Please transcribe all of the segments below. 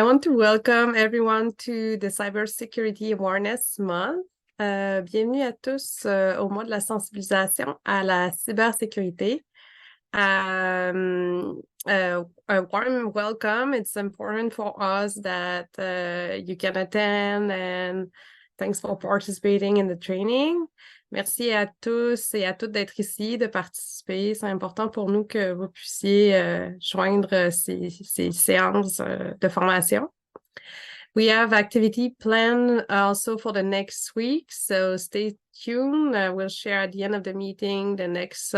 want to welcome everyone to the Cybersecurity Awareness Month. Bienvenue à tous au mois de la sensibilisation à la cybersécurité. A warm welcome. It's important for us that you can attend, and thanks for participating in the training. Merci à tous et à toutes d'être ici, de participer. C'est important pour nous que vous puissiez joindre ces séances de formation. We have activity planned also for the next week, so stay tuned. We'll share at the end of the meeting the next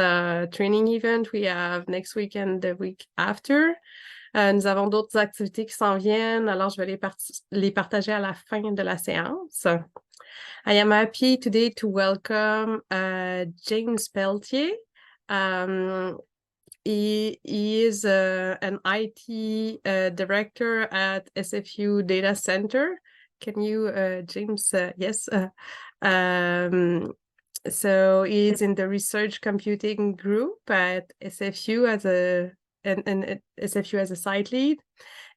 training event we have next week and the week after. Nous avons d'autres activités qui s'en viennent, alors je vais les partager à la fin de la séance. I am happy today to welcome James Peltier. He is an IT director at SFU Data Center. Can you, James? Yes. So he's in the research computing group at SFU as SFU as a site lead.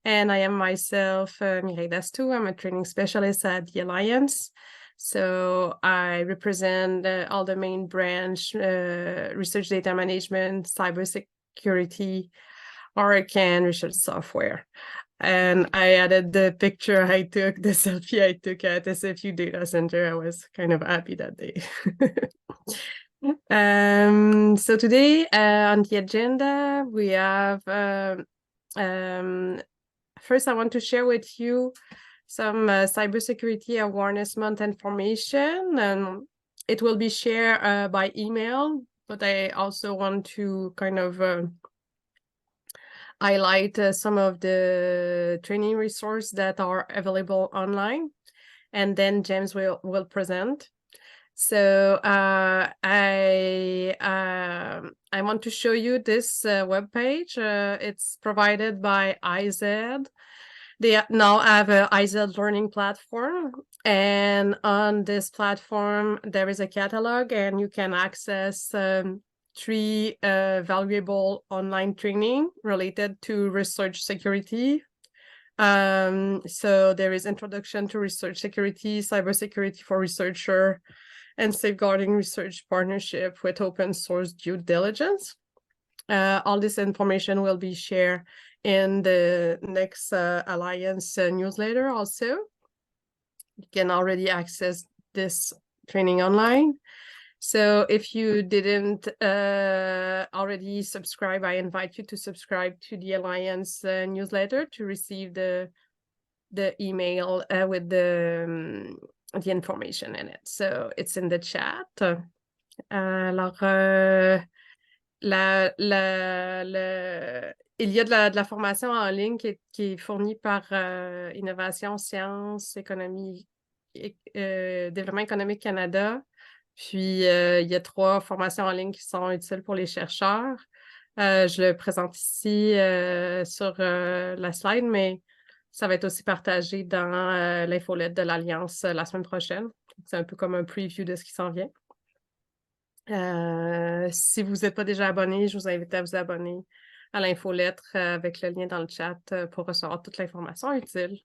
And I am myself Mireille Dastou. I'm a training specialist at the Alliance. So I represent all the main branch, research data management, cybersecurity, Oracle, and research software. And I added the picture I took, the selfie I took at SFU Data Center. I was kind of happy that day. So today on the agenda, we have, first I want to share with you some Cybersecurity Awareness Month information, and it will be shared by email, but I also want to kind of highlight some of the training resources that are available online, and then James will present. So I want to show you this webpage. It's provided by IZ. They now have an IZ learning platform, and on this platform, there is a catalog, and you can access 3 valuable online training related to research security. So there is Introduction to Research Security, Cybersecurity for Researcher, and Safeguarding Research Partnership with Open Source Due Diligence. All this information will be shared in the next Alliance newsletter also. You can already access this training online. So if you didn't already subscribe, I invite you to subscribe to the Alliance newsletter to receive the email with the information in it. So it's in the chat. Alors, il y a de la formation en ligne qui est fournie par Innovation, Sciences, Économie, Développement économique Canada. Puis, il y a 3 formations en ligne qui sont utiles pour les chercheurs. Je le présente ici sur la slide, mais ça va être aussi partagé dans l'infolette de l'Alliance la semaine prochaine. C'est un peu comme un preview de ce qui s'en vient. Si vous n'êtes pas déjà abonné, je vous invite à vous abonner à l'infolettre avec le lien dans le chat pour recevoir toute l'information utile.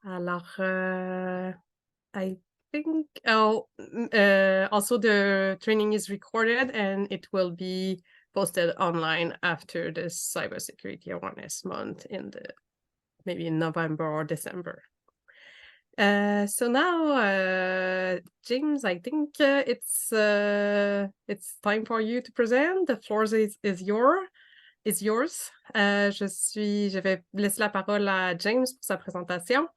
Alors, I think also the training is recorded and it will be posted online after the Cybersecurity Awareness Month maybe in November or December. So now, James, I think it's time for you to present. The floor is yours. Je vais laisser la parole à James pour sa présentation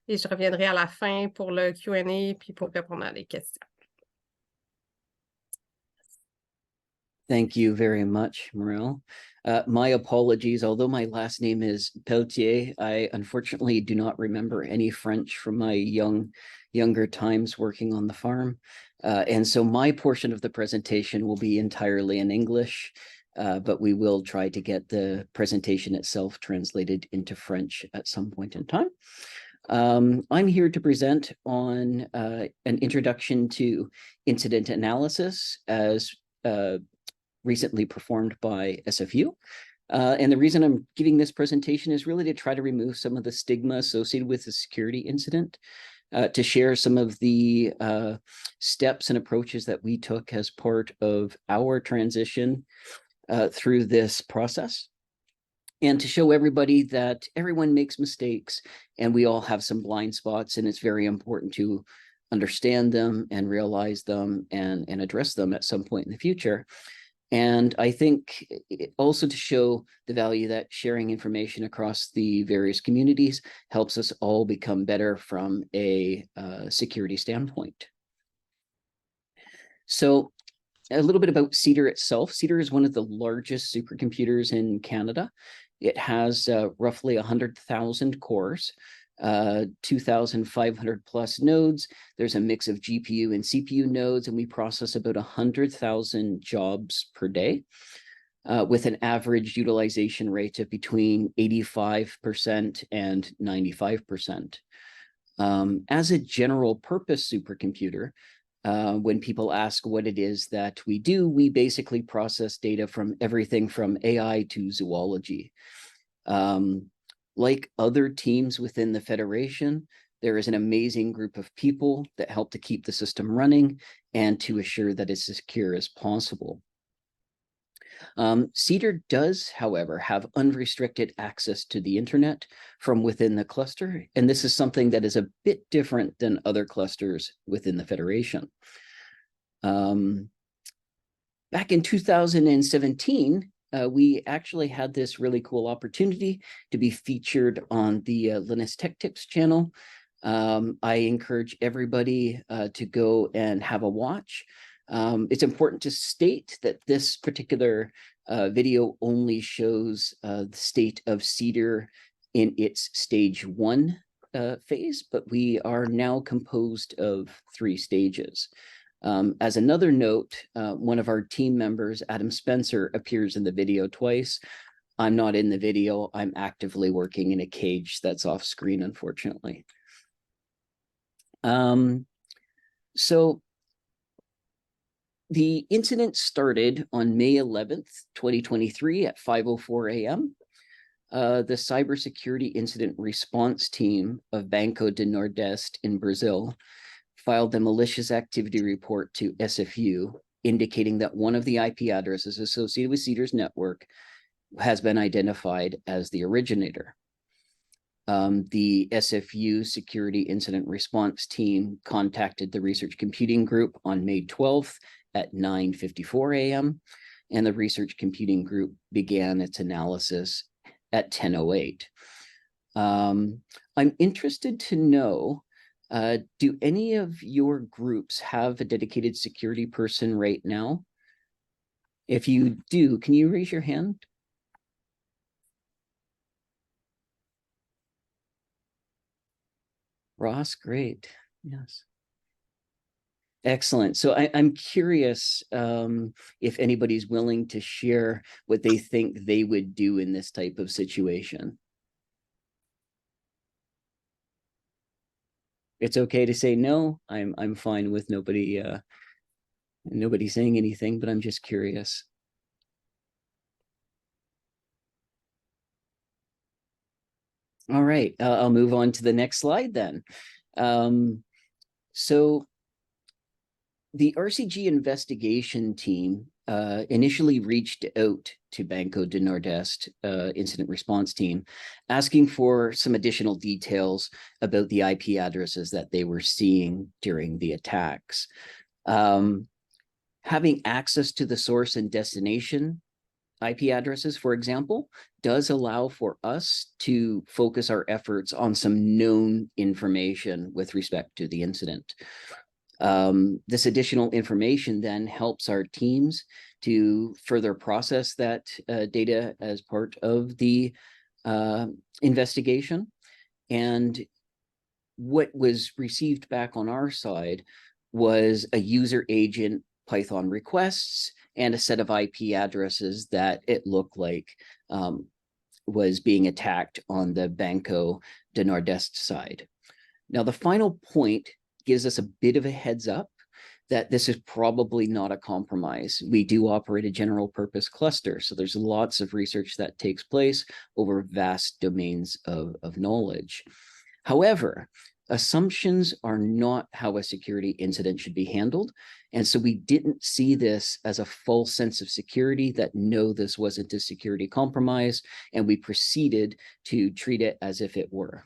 et je reviendrai à la fin pour le Q&A puis pour répondre à les questions. Thank you very much, Morel. My apologies, although my last name is Peltier, I unfortunately do not remember any French from my younger times working on the farm. And so my portion of the presentation will be entirely in English, but we will try to get the presentation itself translated into French at some point in time. I'm here to present on an introduction to incident analysis as recently performed by SFU. And the reason I'm giving this presentation is really to try to remove some of the stigma associated with the security incident, to share some of the steps and approaches that we took as part of our transition through this process, and to show everybody that everyone makes mistakes and we all have some blind spots, and it's very important to understand them and realize them and address them at some point in the future. And I think also to show the value that sharing information across the various communities helps us all become better from a security standpoint. So a little bit about CEDAR itself. CEDAR is one of the largest supercomputers in Canada. It has roughly 100,000 cores, 2,500 plus nodes. There's a mix of GPU and CPU nodes, and we process about 100,000 jobs per day, with an average utilization rate of between 85% and 95%. As a general purpose supercomputer, when people ask what it is that we do, we basically process data from everything from AI to zoology. Like other teams within the Federation, there is an amazing group of people that help to keep the system running and to assure that it's as secure as possible. CEDAR does, however, have unrestricted access to the internet from within the cluster, and this is something that is a bit different than other clusters within the Federation. Back in 2017, we actually had this really cool opportunity to be featured on the Linus Tech Tips channel. I encourage everybody to go and have a watch. It's important to state that this particular video only shows the state of CEDAR in its stage 1 phase, but we are now composed of 3 stages. As another note, one of our team members, Adam Spencer, appears in the video twice. I'm not in the video. I'm actively working in a cage that's off screen, unfortunately. So the incident started on May 11th, 2023 at 5:04 a.m. The Cybersecurity Incident Response Team of Banco do Nordeste in Brazil filed the malicious activity report to SFU, indicating that one of the IP addresses associated with CEDAR's network has been identified as the originator. The SFU Security Incident Response Team contacted the Research Computing Group on May 12th at 9:54 a.m., and the Research Computing Group began its analysis at 10:08. I'm interested to know, do any of your groups have a dedicated security person right now? If you do, can you raise your hand? Ross, great. Yes. Excellent. So I'm curious if anybody's willing to share what they think they would do in this type of situation. It's okay to say no. I'm fine with nobody saying anything, but I'm just curious. All right, I'll move on to the next slide then. So the RCG investigation team initially reached out to Banco de Nordeste incident response team, asking for some additional details about the IP addresses that they were seeing during the attacks. Having access to the source and destination IP addresses, for example, does allow for us to focus our efforts on some known information with respect to the incident. This additional information then helps our teams to further process that data as part of the investigation. And what was received back on our side was a user agent Python requests and a set of IP addresses that it looked like was being attacked on the Banco de Nordeste side. Now, the final point gives us a bit of a heads up that this is probably not a compromise. We do operate a general purpose cluster, so there's lots of research that takes place over vast domains of knowledge. However, assumptions are not how a security incident should be handled. And so we didn't see this as a false sense of security that no, this wasn't a security compromise, and we proceeded to treat it as if it were.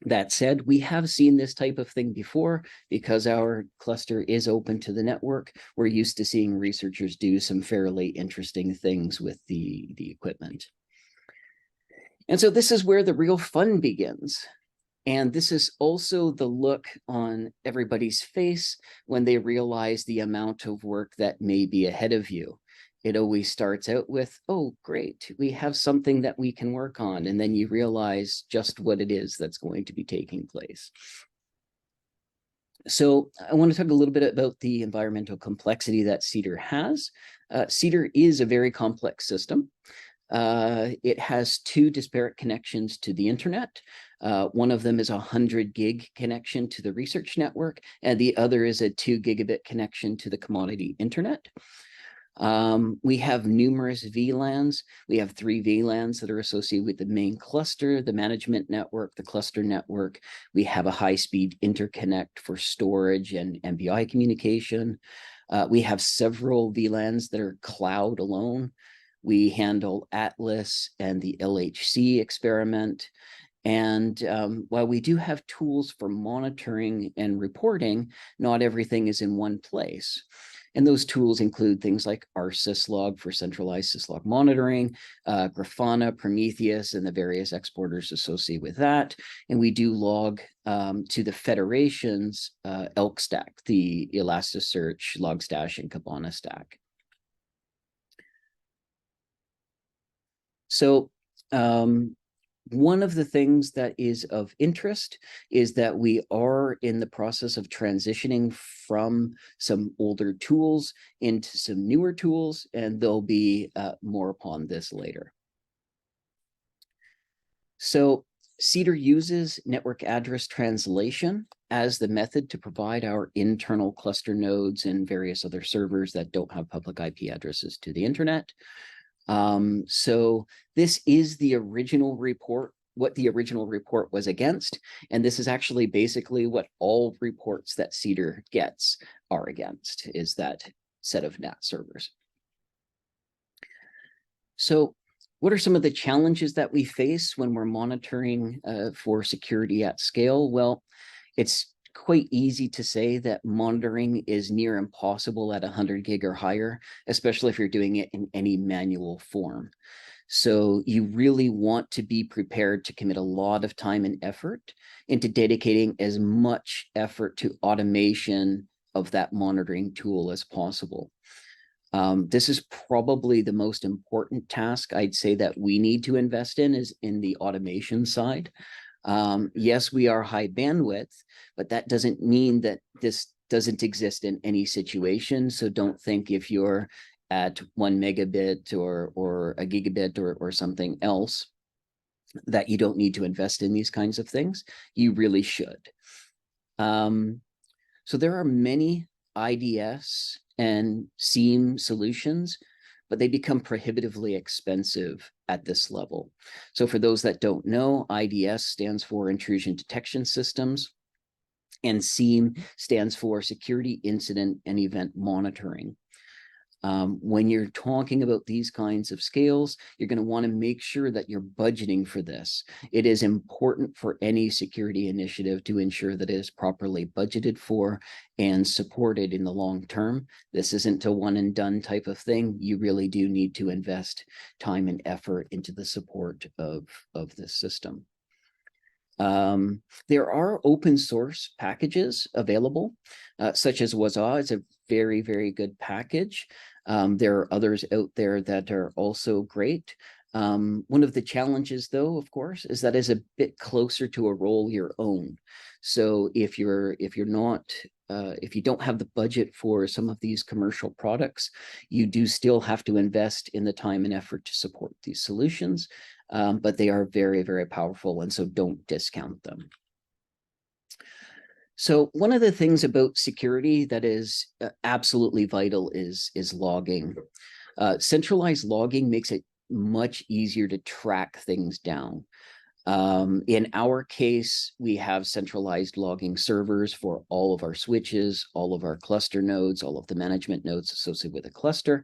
That said, we have seen this type of thing before because our cluster is open to the network. We're used to seeing researchers do some fairly interesting things with the equipment. And so this is where the real fun begins. And this is also the look on everybody's face when they realize the amount of work that may be ahead of you. It always starts out with, oh, great, we have something that we can work on. And then you realize just what it is that's going to be taking place. So I want to talk a little bit about the environmental complexity that CEDAR has. CEDAR is a very complex system. It has two disparate connections to the internet. One of them is a 100 gig connection to the research network, and the other is a 2 gigabit connection to the commodity internet. We have numerous VLANs. We have 3 VLANs that are associated with the main cluster, the management network, the cluster network. We have a high-speed interconnect for storage and MPI communication. We have several VLANs that are cloud alone. We handle Atlas and the LHC experiment. And while we do have tools for monitoring and reporting, not everything is in one place. And those tools include things like our syslog for centralized syslog monitoring, Grafana, Prometheus, and the various exporters associated with that. And we do log to the Federation's ELK stack, the Elasticsearch, Logstash, and Kibana stack. So one of the things that is of interest is that we are in the process of transitioning from some older tools into some newer tools, and there'll be more upon this later. So CEDAR uses network address translation as the method to provide our internal cluster nodes and various other servers that don't have public IP addresses to the internet. So this is the original report, what the original report was against. And this is actually basically what all reports that CEDAR gets are against, is that set of NAT servers. So what are some of the challenges that we face when we're monitoring for security at scale? Well, it's quite easy to say that monitoring is near impossible at 100 gig or higher, especially if you're doing it in any manual form. So you really want to be prepared to commit a lot of time and effort into dedicating as much effort to automation of that monitoring tool as possible. This is probably the most important task I'd say that we need to invest in, is in the automation side. Yes, we are high bandwidth, but that doesn't mean that this doesn't exist in any situation. So don't think if you're at 1 megabit or a gigabit or something else that you don't need to invest in these kinds of things. You really should. So there are many IDS and SIEM solutions, but they become prohibitively expensive at this level. So for those that don't know, IDS stands for Intrusion Detection Systems, and SIEM stands for Security Incident and Event Monitoring. When you're talking about these kinds of scales, you're going to want to make sure that you're budgeting for this. It is important for any security initiative to ensure that it is properly budgeted for and supported in the long term. This isn't a one and done type of thing. You really do need to invest time and effort into the support of this system. There are open source packages available, such as Mois is a very, very good package. There are others out there that are also great. One of the challenges, though, of course, is that is a bit closer to a role your own. So if you don't have the budget for some of these commercial products, you do still have to invest in the time and effort to support these solutions. But they are very, very powerful, and so don't discount them. So one of the things about security that is absolutely vital is logging. Centralized logging makes it much easier to track things down. In our case, we have centralized logging servers for all of our switches, all of our cluster nodes, all of the management nodes associated with a cluster.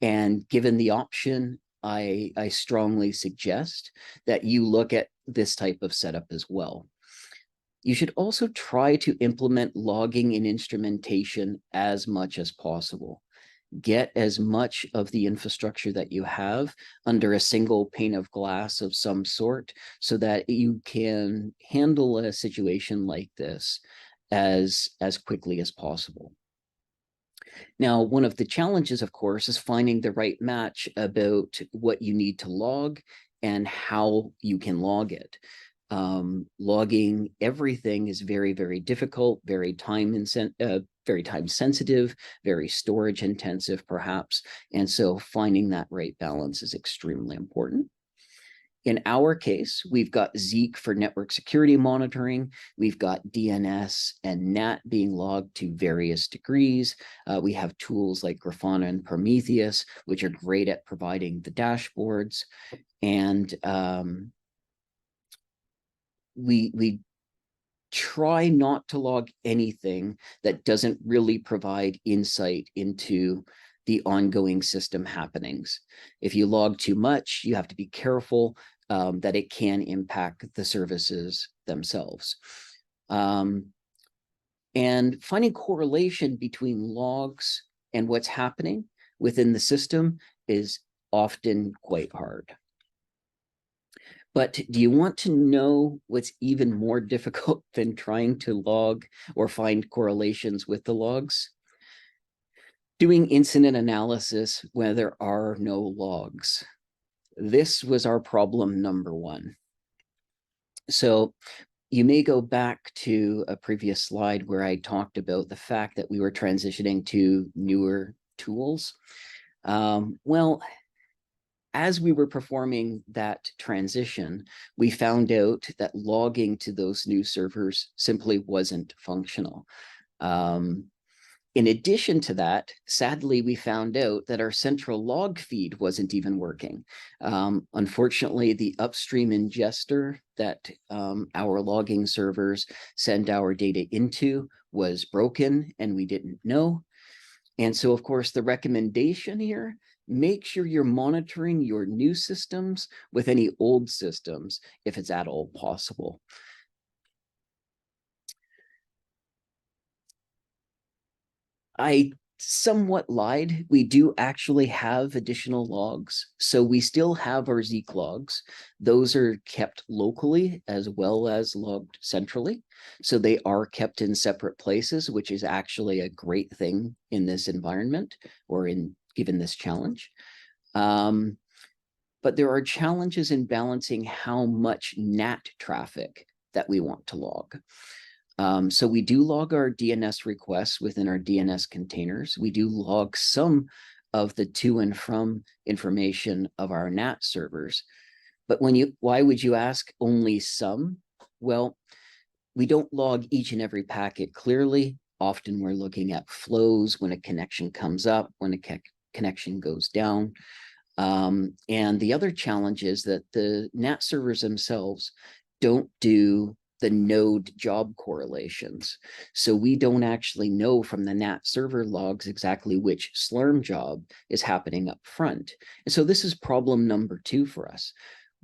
And given the option, I strongly suggest that you look at this type of setup as well. You should also try to implement logging and instrumentation as much as possible. Get as much of the infrastructure that you have under a single pane of glass of some sort so that you can handle a situation like this as quickly as possible. Now, one of the challenges, of course, is finding the right match about what you need to log and how you can log it. Logging everything is very, very difficult, very time sensitive, very storage intensive, perhaps. And so finding that right balance is extremely important. In our case, we've got Zeek for network security monitoring. We've got DNS and NAT being logged to various degrees. We have tools like Grafana and Prometheus, which are great at providing the dashboards. And we try not to log anything that doesn't really provide insight into the ongoing system happenings. If you log too much, you have to be careful that it can impact the services themselves. And finding correlation between logs and what's happening within the system is often quite hard. But do you want to know what's even more difficult than trying to log or find correlations with the logs? Doing incident analysis where there are no logs. This was our problem number one. So you may go back to a previous slide where I talked about the fact that we were transitioning to newer tools. Well, as we were performing that transition, we found out that logging to those new servers simply wasn't functional. In addition to that, sadly, we found out that our central log feed wasn't even working. Unfortunately, the upstream ingester that our logging servers send our data into was broken, and we didn't know. And so, of course, the recommendation here, make sure you're monitoring your new systems with any old systems if it's at all possible. I somewhat lied. We do actually have additional logs. So we still have our Zeek logs. Those are kept locally as well as logged centrally. So they are kept in separate places, which is actually a great thing in this environment or given this challenge. But there are challenges in balancing how much NAT traffic that we want to log. So we do log our DNS requests within our DNS containers. We do log some of the to and from information of our NAT servers. But why would you ask only some? Well, we don't log each and every packet clearly. Often we're looking at flows when a connection comes up, when a connection goes down. And the other challenge is that the NAT servers themselves don't do the node job correlations. So we don't actually know from the NAT server logs exactly which Slurm job is happening up front. And so this is problem number 2 for us.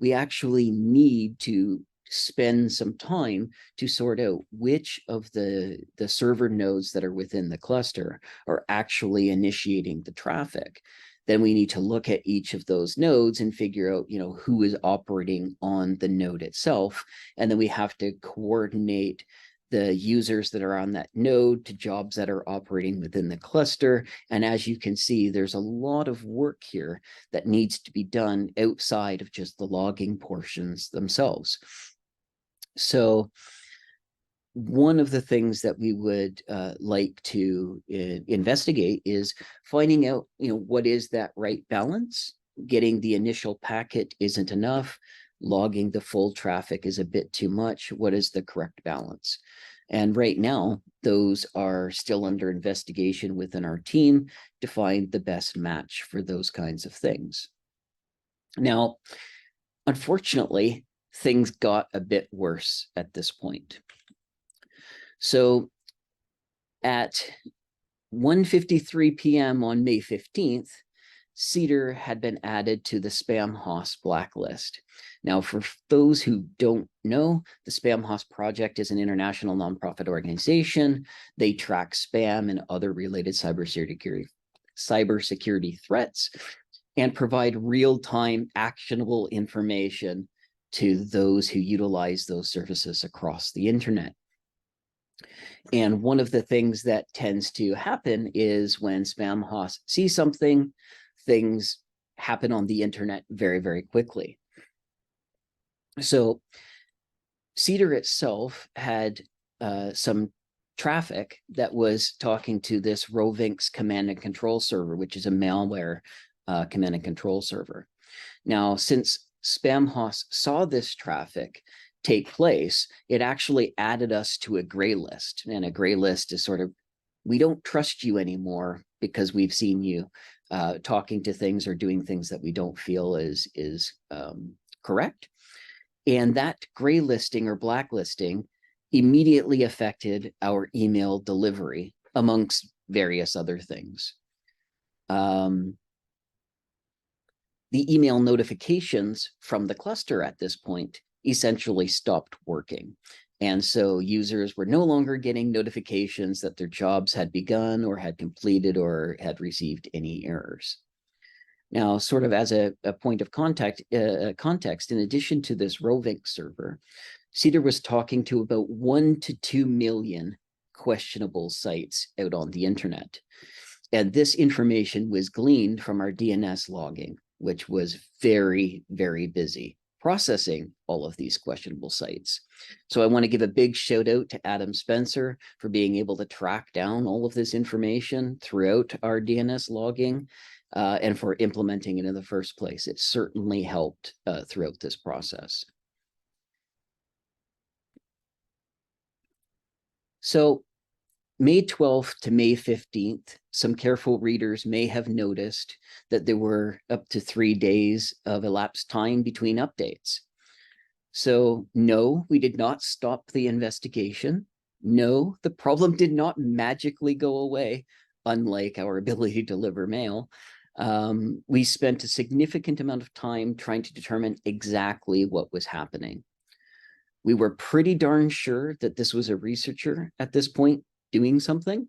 We actually need to spend some time to sort out which of the server nodes that are within the cluster are actually initiating the traffic. Then we need to look at each of those nodes and figure out, who is operating on the node itself. And then we have to coordinate the users that are on that node to jobs that are operating within the cluster. And as you can see, there's a lot of work here that needs to be done outside of just the logging portions themselves. So one of the things that we would like to investigate is finding out, what is that right balance? Getting the initial packet isn't enough. Logging the full traffic is a bit too much. What is the correct balance? And right now, those are still under investigation within our team to find the best match for those kinds of things. Now, unfortunately, things got a bit worse at this point. So at 1:53 p.m. on May 15th, CEDAR had been added to the Spam Host blacklist. Now, for those who don't know, the Spam Host Project is an international nonprofit organization. They track spam and other related cybersecurity threats and provide real-time actionable information to those who utilize those services across the internet. And one of the things that tends to happen is when spam hosts see something, things happen on the internet very, very quickly. So CEDAR itself had some traffic that was talking to this Rovinx command and control server, which is a malware command and control server. Now, since spam hosts saw this traffic take place, it actually added us to a gray list. And a gray list is sort of, we don't trust you anymore because we've seen you talking to things or doing things that we don't feel is correct. And that gray listing or blacklisting immediately affected our email delivery, amongst various other things. The email notifications from the cluster at this point essentially stopped working. And so users were no longer getting notifications that their jobs had begun or had completed or had received any errors. Now, sort of as a point of context, in addition to this Rovinx server, CEDAR was talking to about 1 to 2 million questionable sites out on the internet. And this information was gleaned from our DNS logging, which was very, very busy processing all of these questionable sites. So I want to give a big shout out to Adam Spencer for being able to track down all of this information throughout our DNS logging and for implementing it in the first place. It certainly helped throughout this process. So May 12th to May 15th, some careful readers may have noticed that there were up to 3 days of elapsed time between updates. So no, we did not stop the investigation. No, the problem did not magically go away, unlike our ability to deliver mail. We spent a significant amount of time trying to determine exactly what was happening. We were pretty darn sure that this was a researcher at this point doing something.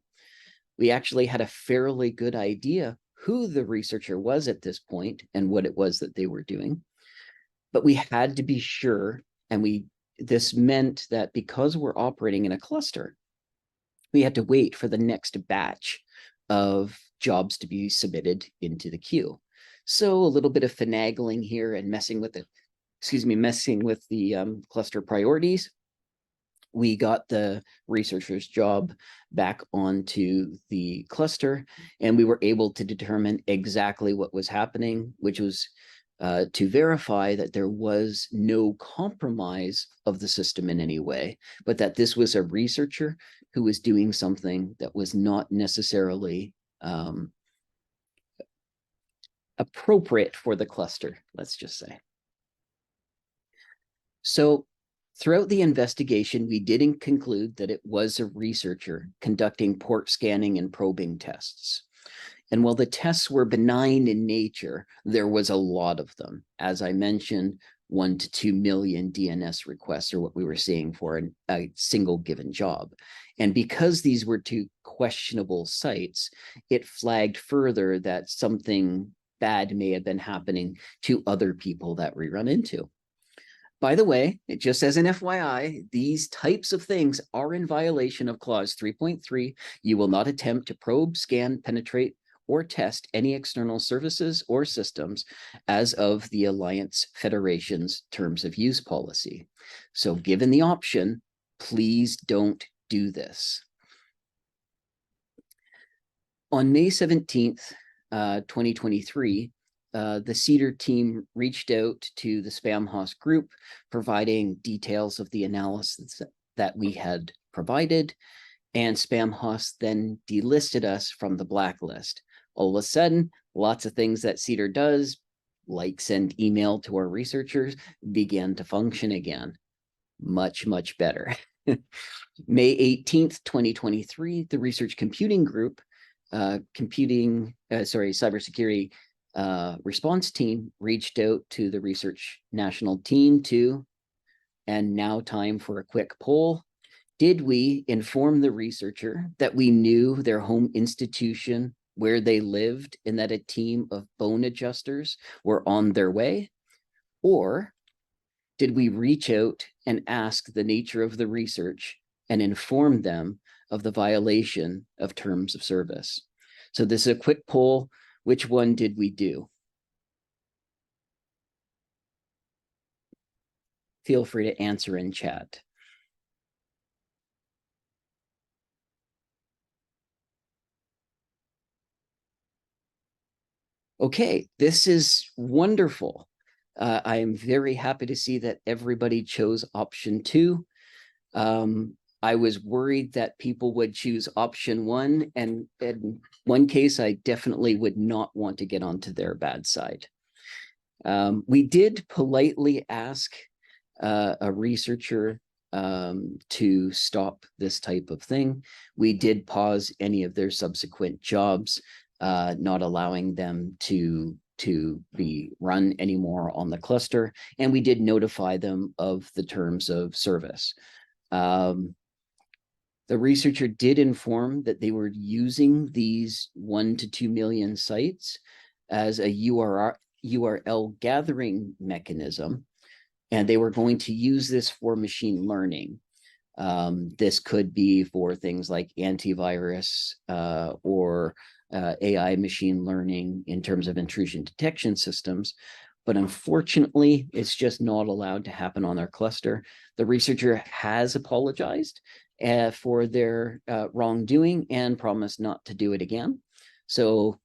We actually had a fairly good idea who the researcher was at this point and what it was that they were doing. But we had to be sure, and this meant that because we're operating in a cluster, we had to wait for the next batch of jobs to be submitted into the queue. So a little bit of finagling here and messing with the cluster priorities. We got the researcher's job back onto the cluster, and we were able to determine exactly what was happening, which was to verify that there was no compromise of the system in any way, but that this was a researcher who was doing something that was not necessarily appropriate for the cluster, let's just say. So throughout the investigation, we didn't conclude that it was a researcher conducting port scanning and probing tests. And while the tests were benign in nature, there was a lot of them. As I mentioned, 1 to 2 million DNS requests are what we were seeing for a single given job. And because these were two questionable sites, it flagged further that something bad may have been happening to other people that we run into. By the way, just as an FYI, these types of things are in violation of clause 3.3. You will not attempt to probe, scan, penetrate, or test any external services or systems as of the Alliance Federation's terms of use policy. So given the option, please don't do this. On May 17th, 2023, the CEDAR team reached out to the Spam Host group, providing details of the analysis that we had provided, and Spamhaus then delisted us from the blacklist. All of a sudden, lots of things that CEDAR does, like send email to our researchers, began to function again. Much, much better. May 18th, 2023, the Research Computing Group, Cybersecurity Response Team reached out to the Research National Team and now time for a quick poll. Did we inform the researcher that we knew their home institution, where they lived, and that a team of bone adjusters were on their way? Or did we reach out and ask the nature of the research and inform them of the violation of terms of service? So this is a quick poll. Which one did we do? Feel free to answer in chat. Okay, this is wonderful. I am very happy to see that everybody chose option 2. I was worried that people would choose option 1, and in one case, I definitely would not want to get onto their bad side. We did politely ask a researcher to stop this type of thing. We did pause any of their subsequent jobs, not allowing them to be run anymore on the cluster, and we did notify them of the terms of service. The researcher did inform that they were using these 1 to 2 million sites as a URL gathering mechanism, and they were going to use this for machine learning. This could be for things like antivirus or AI machine learning in terms of intrusion detection systems. But unfortunately, it's just not allowed to happen on our cluster. The researcher has apologized for their wrongdoing and promised not to do it again. So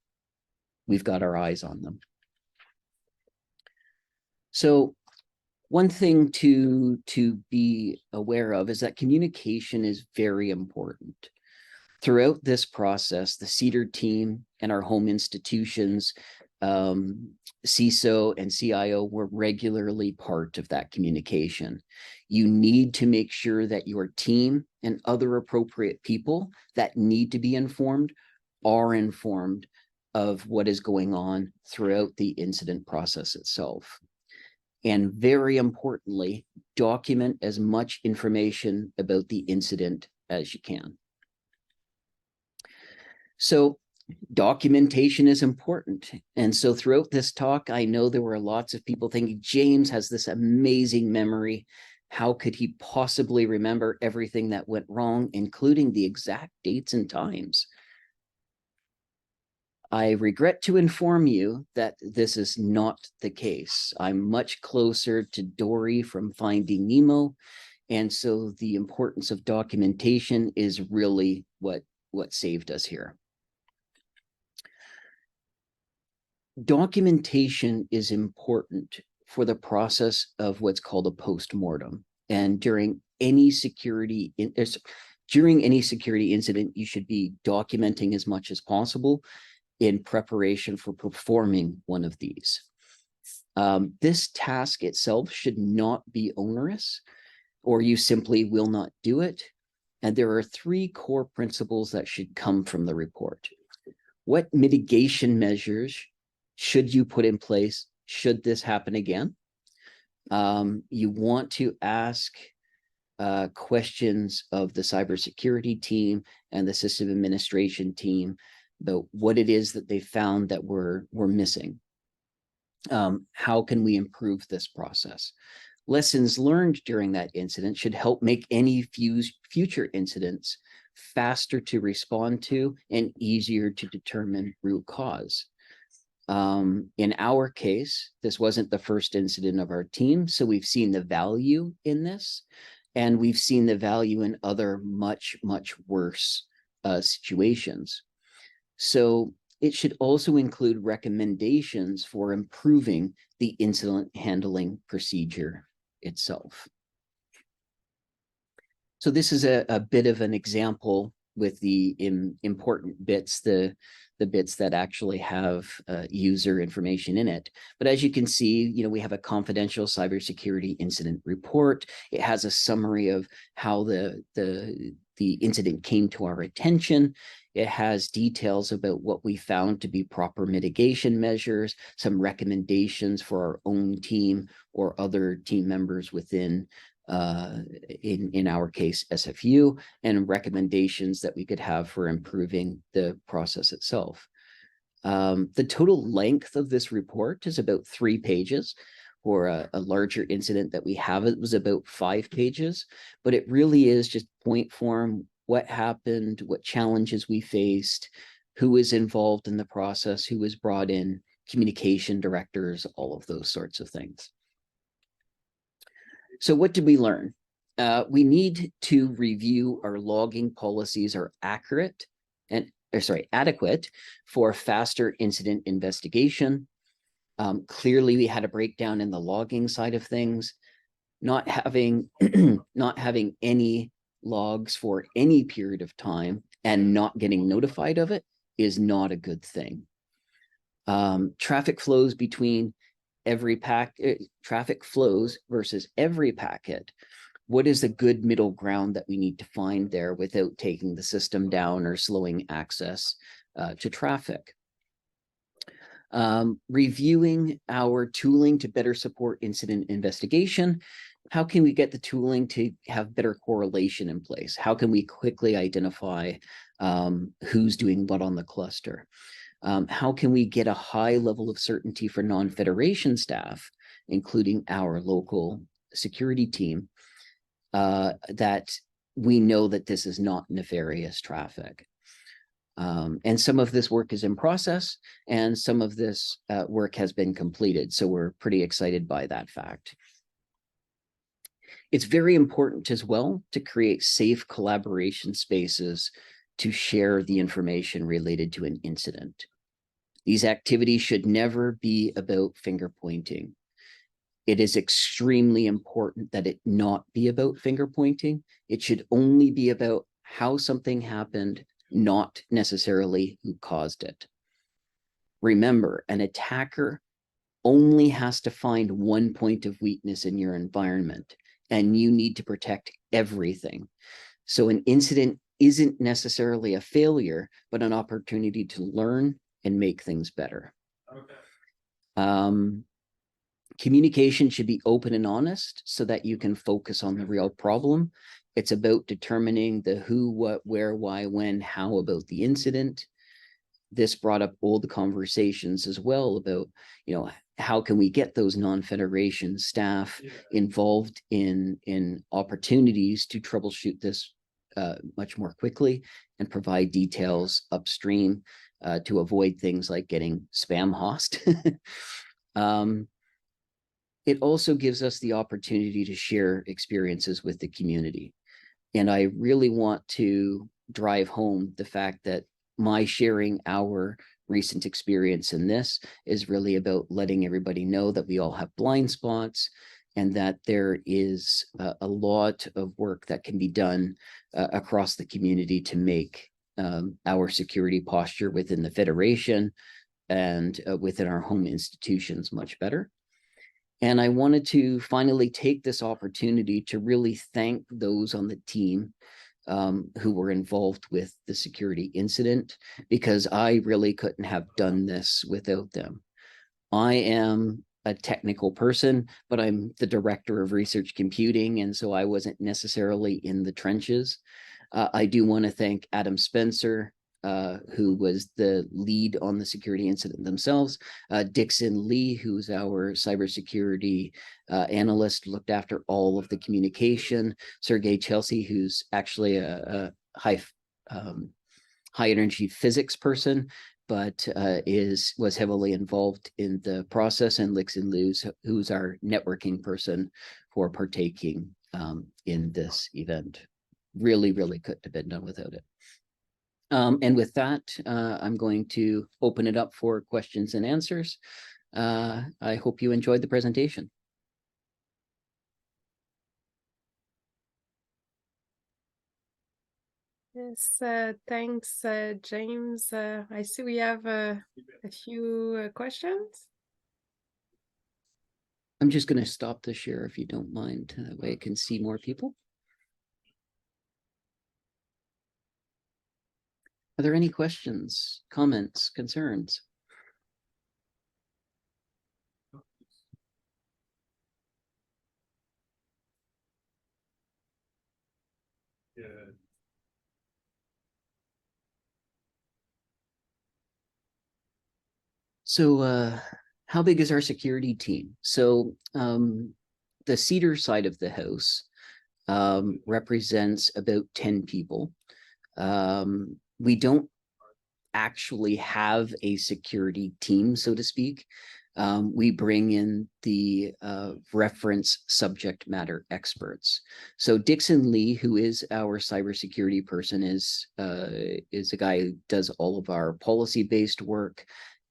we've got our eyes on them. So one thing to be aware of is that communication is very important. Throughout this process, the CEDAR team and our home institutions, CISO and CIO were regularly part of that communication. You need to make sure that your team and other appropriate people that need to be informed are informed of what is going on throughout the incident process itself. And very importantly, document as much information about the incident as you can. So documentation is important. And so throughout this talk, I know there were lots of people thinking, James has this amazing memory. How could he possibly remember everything that went wrong, including the exact dates and times? I regret to inform you that this is not the case. I'm much closer to Dory from Finding Nemo. And so the importance of documentation is really what saved us here. Documentation is important for the process of what's called a post-mortem. And during any security incident, you should be documenting as much as possible in preparation for performing one of these. This task itself should not be onerous, or you simply will not do it. And there are 3 core principles that should come from the report. What mitigation measures should you put in place should this happen again? You want to ask questions of the cybersecurity team and the system administration team about what it is that they found that we're missing. How can we improve this process? Lessons learned during that incident should help make any future incidents faster to respond to and easier to determine root cause. In our case, this wasn't the first incident of our team, so we've seen the value in this, and we've seen the value in other much, much worse situations. So it should also include recommendations for improving the incident handling procedure itself. So this is a bit of an example with the important bits, the bits that actually have user information in it. But as you can see, we have a confidential cybersecurity incident report. It has a summary of how the incident came to our attention. It has details about what we found to be proper mitigation measures, some recommendations for our own team or other team members within in our case, SFU, and recommendations that we could have for improving the process itself. The total length of this report is about 3 pages. For a larger incident that we have, it was about 5 pages, but it really is just point form, what happened, what challenges we faced, who was involved in the process, who was brought in, communication directors, all of those sorts of things. So what did we learn? We need to review our logging policies are adequate for faster incident investigation. Clearly, we had a breakdown in the logging side of things. Not having any logs for any period of time and not getting notified of it is not a good thing. Traffic flows between traffic flows versus every packet. What is the good middle ground that we need to find there without taking the system down or slowing access to traffic? Reviewing our tooling to better support incident investigation. How can we get the tooling to have better correlation in place? How can we quickly identify who's doing what on the cluster? How can we get a high level of certainty for non-federation staff, including our local security team, that we know that this is not nefarious traffic? And some of this work is in process, and some of this work has been completed. So we're pretty excited by that fact. It's very important as well to create safe collaboration spaces to share the information related to an incident. These activities should never be about finger pointing. It is extremely important that it not be about finger pointing. It should only be about how something happened, not necessarily who caused it. Remember, an attacker only has to find one point of weakness in your environment, and you need to protect everything. So an incident isn't necessarily a failure, but an opportunity to learn and make things better. Okay. Communication should be open and honest so that you can focus on the real problem. It's about determining the who, what, where, why, when, how about the incident. This brought up all the conversations as well about, how can we get those non-federation staff involved in opportunities to troubleshoot this much more quickly and provide details upstream to avoid things like getting spam host. It also gives us the opportunity to share experiences with the community. And I really want to drive home the fact that my sharing our recent experience in this is really about letting everybody know that we all have blind spots and that there is a lot of work that can be done across the community to make our security posture within the Federation and within our home institutions much better. And I wanted to finally take this opportunity to really thank those on the team who were involved with the security incident, because I really couldn't have done this without them. I am a technical person, but I'm the director of research computing, and so I wasn't necessarily in the trenches. I do want to thank Adam Spencer, who was the lead on the security incident themselves, Dixon Lee, who's our cybersecurity analyst, looked after all of the communication, Sergey Chelsea, who's actually a high energy physics person, but was heavily involved in the process, and Lixin Liu, who's our networking person for partaking in this event. Really, really couldn't have been done without it. And with that, I'm going to open it up for questions and answers. I hope you enjoyed the presentation. Yes, thanks, James. I see we have a few questions. I'm just going to stop the share if you don't mind. That way I can see more people. Are there any questions, comments, concerns? So how big is our security team? So the Cedar side of the house represents about 10 people. We don't actually have a security team, so to speak. We bring in the reference subject matter experts. So Dixon Lee, who is our cybersecurity person, is a guy who does all of our policy-based work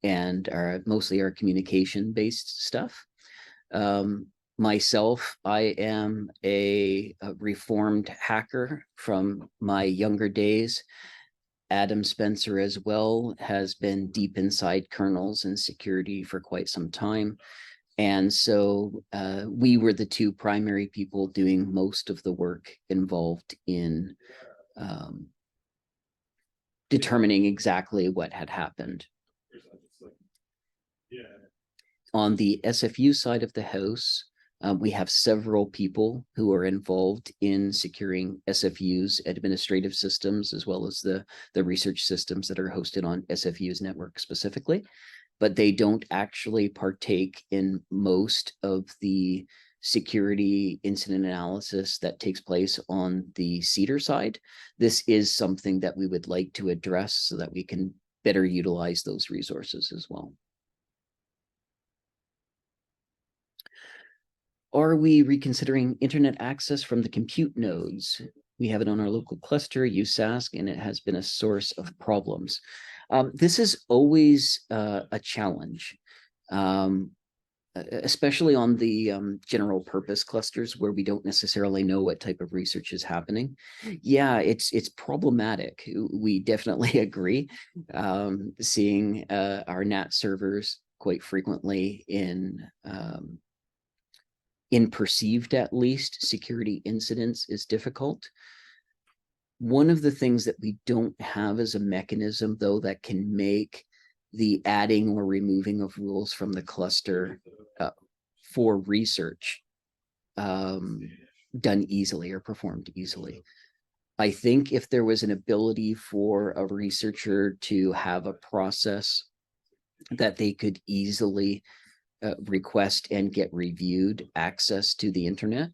and mostly our communication-based stuff. Myself, I am a reformed hacker from my younger days. Adam Spencer as well has been deep inside kernels and security for quite some time. And so we were the two primary people doing most of the work involved in determining exactly what had happened. On the SFU side of the house, we have several people who are involved in securing SFU's administrative systems, as well as the research systems that are hosted on SFU's network specifically, but they don't actually partake in most of the security incident analysis that takes place on the Cedar side. This is something that we would like to address so that we can better utilize those resources as well. Are we reconsidering internet access from the compute nodes? We have it on our local cluster, USask, and it has been a source of problems. This is always a challenge, especially on the general purpose clusters where we don't necessarily know what type of research is happening. Yeah, it's problematic. We definitely agree. Seeing our NAT servers quite frequently in perceived, at least, security incidents is difficult. One of the things that we don't have as a mechanism, though, that can make the adding or removing of rules from the cluster for research done easily or performed easily. I think if there was an ability for a researcher to have a process that they could easily request and get reviewed access to the internet,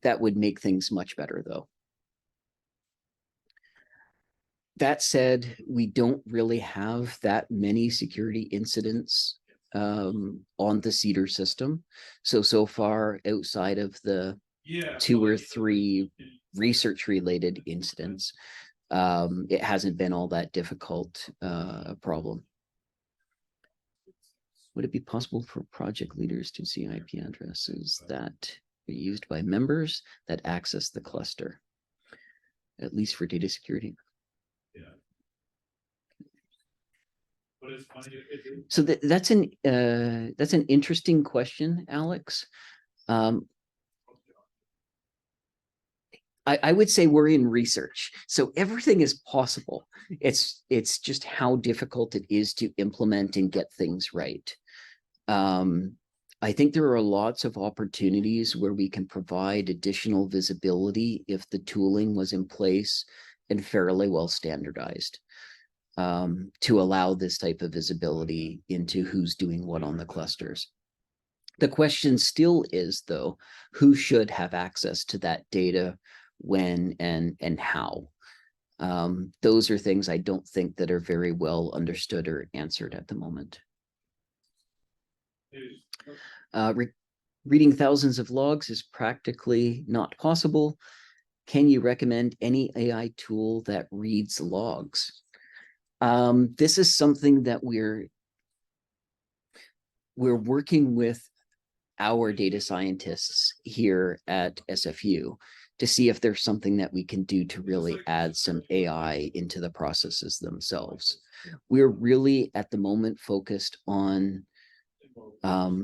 that would make things much better, though. That said, we don't really have that many security incidents on the Cedar system. So far, outside of the 2 or 3 research-related incidents, it hasn't been all that difficult a problem. Would it be possible for project leaders to see IP addresses that are used by members that access the cluster, at least for data security? Yeah. So that's an interesting question, Alex. I would say we're in research, so everything is possible. It's just how difficult it is to implement and get things right. I think there are lots of opportunities where we can provide additional visibility if the tooling was in place and fairly well standardized, to allow this type of visibility into who's doing what on the clusters. The question still is, though, who should have access to that data, when, and how? Those are things I don't think that are very well understood or answered at the moment. Reading thousands of logs is practically not possible. Can you recommend any AI tool that reads logs? This is something that we're working with our data scientists here at SFU to see if there's something that we can do to really add some AI into the processes themselves. We're really at the moment focused on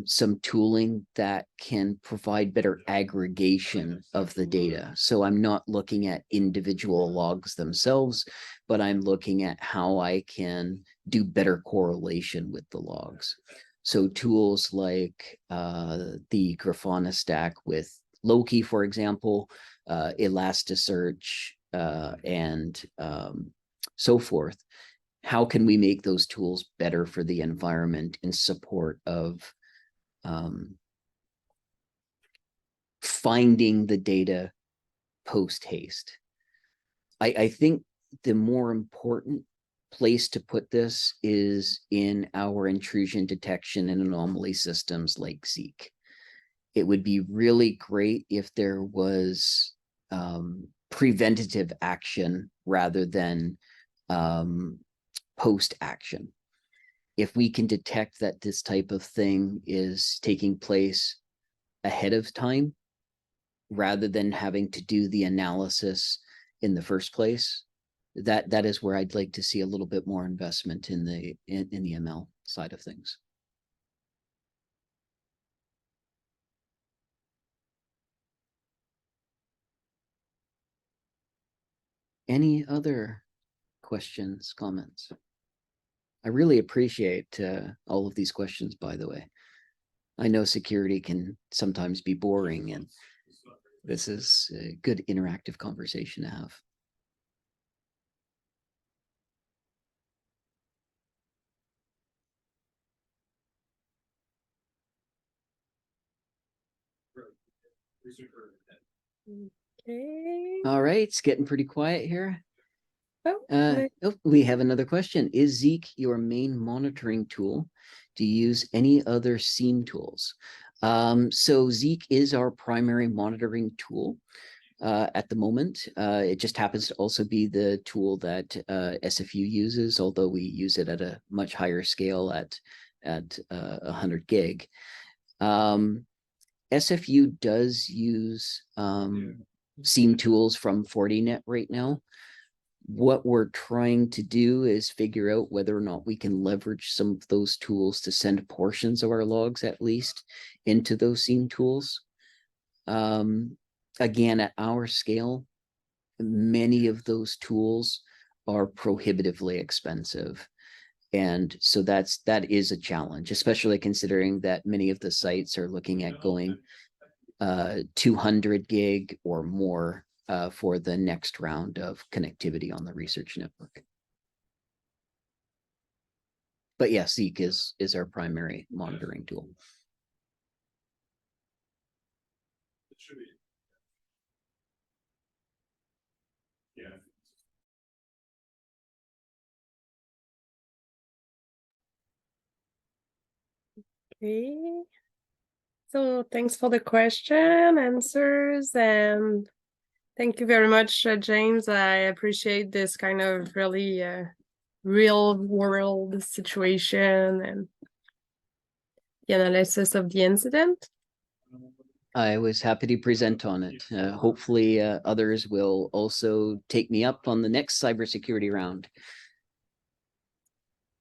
some tooling that can provide better aggregation of the data. So I'm not looking at individual logs themselves, but I'm looking at how I can do better correlation with the logs. So tools like the Grafana stack with Loki, for example, Elasticsearch, and so forth. How can we make those tools better for the environment in support of finding the data post haste? I think the more important place to put this is in our intrusion detection and anomaly systems like Zeek. It would be really great if there was preventative action rather than post action. If we can detect that this type of thing is taking place ahead of time, rather than having to do the analysis in the first place, that is where I'd like to see a little bit more investment in the ML side of things. Any other questions, comments? I really appreciate all of these questions, by the way. I know security can sometimes be boring, and this is a good interactive conversation to have. Okay. All right, it's getting pretty quiet here. Oh, We have another question. Is Zeek your main monitoring tool? Do you use any other SIEM tools? So Zeek is our primary monitoring tool at the moment. It just happens to also be the tool that SFU uses, although we use it at a much higher scale at 100 gig. SFU does use SIEM tools from Fortinet right now. What we're trying to do is figure out whether or not we can leverage some of those tools to send portions of our logs, at least, into those SIEM tools. Again, at our scale, many of those tools are prohibitively expensive. And so that is a challenge, especially considering that many of the sites are looking at going 200 gig or more for the next round of connectivity on the research network. But yes, Zeek is our primary monitoring tool. okay. So thanks for the question, answers, and thank you very much, James. I appreciate this kind of really real world situation and the analysis of the incident. I was happy to present on it. Hopefully others will also take me up on the next cybersecurity round.